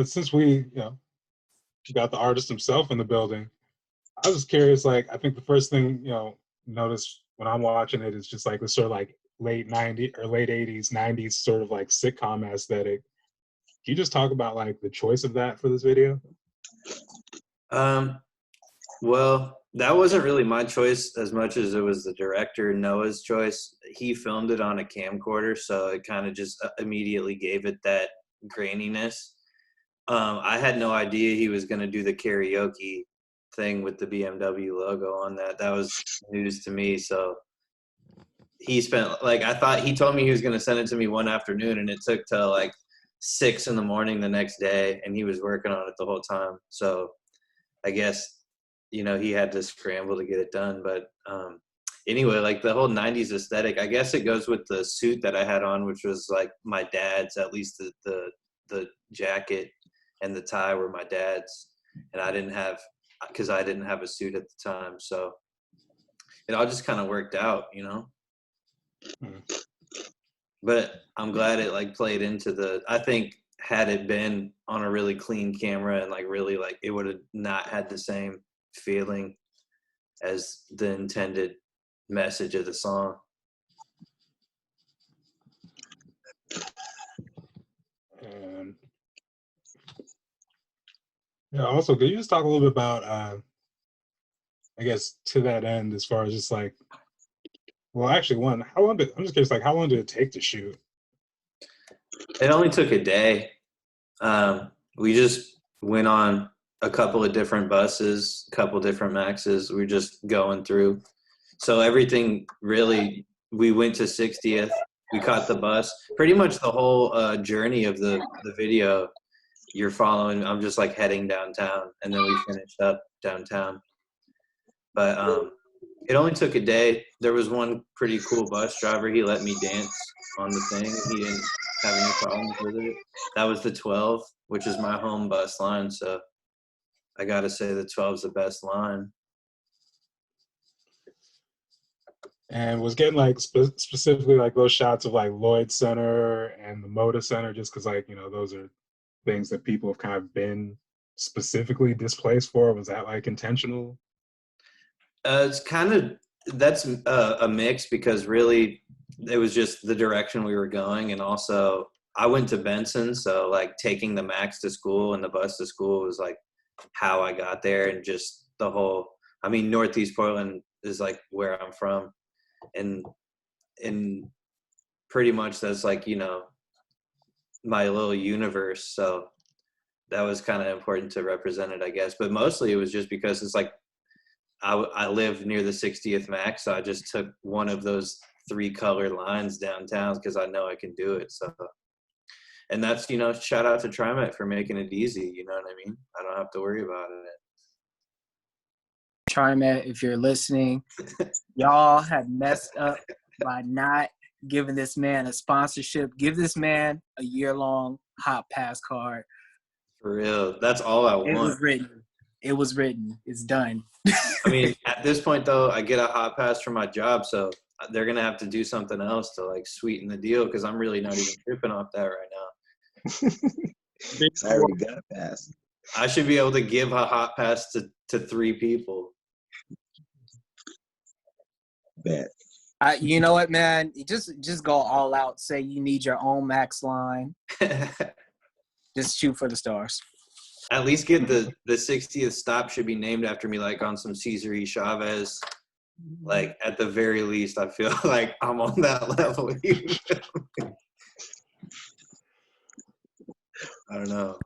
since we got the artist himself in the building, I was curious. Like, I think the first thing notice when I'm watching it is just like this sort of like late '90s or late '80s, '90s sort of like sitcom aesthetic. Can you just talk about like the choice of that for this video? Well, that wasn't really my choice as much as it was the director Noah's choice. He filmed it on a camcorder, so it kind of just immediately gave it that graininess. I had no idea he was going to do the karaoke thing with the BMW logo on that. That was news to me. So he spent I thought he told me he was going to send it to me one afternoon, and it took till like 6 a.m. the next day, and he was working on it the whole time. So I guess he had to scramble to get it done. But anyway, like the whole 90s aesthetic, I guess it goes with the suit that I had on, which was like my dad's. At least the jacket and the tie were my dad's, and I didn't have a suit at the time, so it all just kind of worked out. But I'm glad it like played into I think had it been on a really clean camera and like really like it would have not had the same feeling as the intended message of the song. Also, could you just talk a little bit about, I guess, to that end, as far as just like, well, actually, I'm just curious, like, how long did it take to shoot? It only took a day. We just went on a couple of different buses, a couple different Maxes. We were just going through. So everything really, we went to 60th. We caught the bus. Pretty much the whole journey of the video, you're following. I'm just like heading downtown, and then we finished up downtown. But it only took a day. There was one pretty cool bus driver. He let me dance on the thing. He didn't have any problems with it. That was the 12, which is my home bus line. So I got to say the 12 is the best line. And was getting like specifically like those shots of like Lloyd Center and the Moda Center, just because like, those are things that people have kind of been specifically displaced for. Was that like intentional? It's kind of, that's a mix, because really it was just the direction we were going. And also I went to Benson, so like taking the Max to school and the bus to school was like how I got there. And just the whole, Northeast Portland is like where I'm from, and pretty much that's like, my little universe. So that was kind of important to represent it, I guess. But mostly it was just because it's like I live near the 60th Max, so I just took one of those 3 color lines downtown because I know I can do it. So, and that's, shout out to TriMet for making it easy. You know what I mean? I don't have to worry about it. TriMet, if you're listening, y'all have messed up by not giving this man a sponsorship. Give this man a year-long hot pass card. For real. That's all I want. It was written. It's done. At this point, though, I get a hot pass from my job, so they're going to have to do something else to, like, sweeten the deal, because I'm really not even tripping off that right now. I already got a pass. I should be able to give a hot pass to 3 people. Bet. You know what, man? Just go all out. Say you need your own Max line. Just shoot for the stars. At least get the 60th stop should be named after me, like on some Cesar E. Chavez. Like, at the very least, I feel like I'm on that level. I don't know.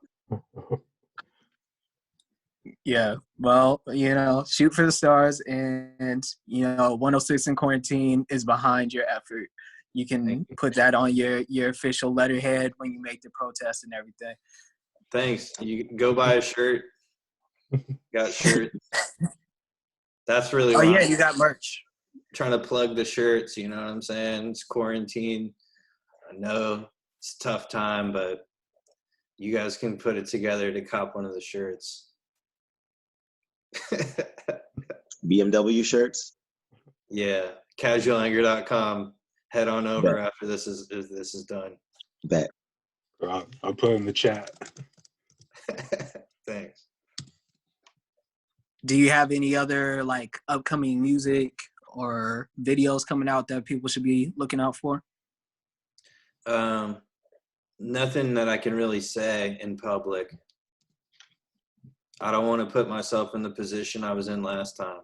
Yeah, well, shoot for the stars, and 106 in Quarantine is behind your effort. You can put that on your official letterhead when you make the protest and everything. Thanks. You can go buy a shirt. Got shirts. That's really Oh yeah, you got merch. Trying to plug the shirts, you know what I'm saying? It's quarantine. I know it's a tough time, but you guys can put it together to cop one of the shirts. BMW shirts? Yeah. Casualanger.com. Head on over after this is done. Bet. I'll put it in the chat. Do you have any other like upcoming music or videos coming out that people should be looking out for? Nothing that I can really say in public. I don't want to put myself in the position I was in last time,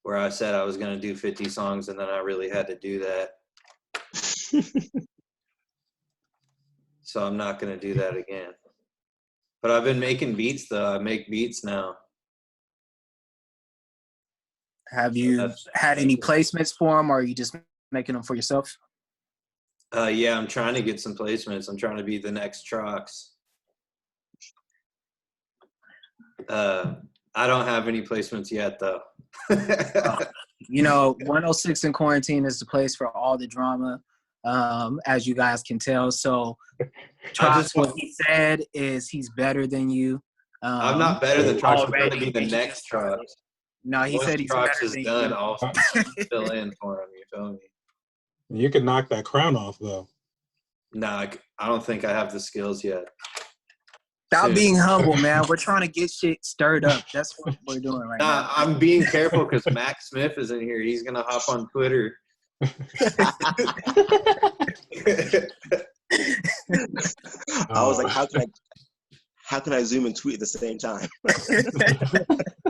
where I said I was going to do 50 songs and then I really had to do that. So I'm not going to do that again. But I've been making beats, though. I make beats now. Have you had any placements for them, or are you just making them for yourself? Yeah, I'm trying to get some placements. I'm trying to be the next Trox. I don't have any placements yet, though. 106 in Quarantine is the place for all the drama, as you guys can tell. So, Trox, what he said is he's better than you. I'm not better than Trox. I'm trying to be the next Trox. No, he said he's better than you. I'll fill in for him. You feel me? You could knock that crown off, though. Nah, I don't think I have the skills yet. Stop being humble, man. We're trying to get shit stirred up. That's what we're doing right now. I'm being careful because Mac Smith is in here. He's gonna hop on Twitter. I was like, how can I zoom and tweet at the same time?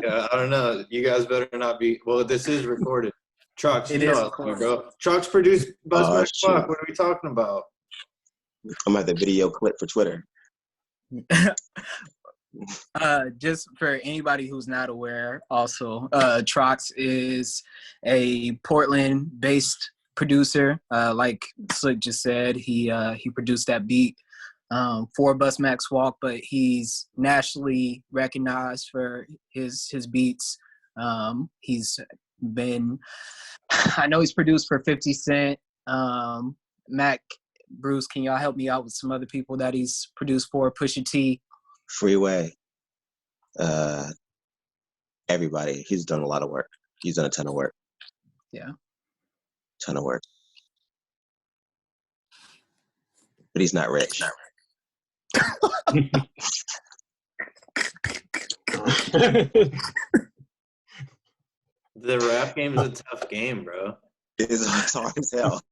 Yeah, I don't know. You guys better not be. Well, this is recorded. Trox, you know, bro. Trox produced Buzzmax Fuck. What are we talking about? I'm at the video clip for Twitter. Just for anybody who's not aware, also, Trox is a Portland-based producer. Like Slick just said, he produced that beat for Buzzmax Walk, but he's nationally recognized for his beats. I know he's produced for 50 Cent, Mac. Bruce, can y'all help me out with some other people that he's produced for? Pusha T, Freeway, everybody. He's done a lot of work. He's done a ton of work. Yeah. Ton of work. But he's not rich. The rap game is a tough game, bro. It's hard as hell.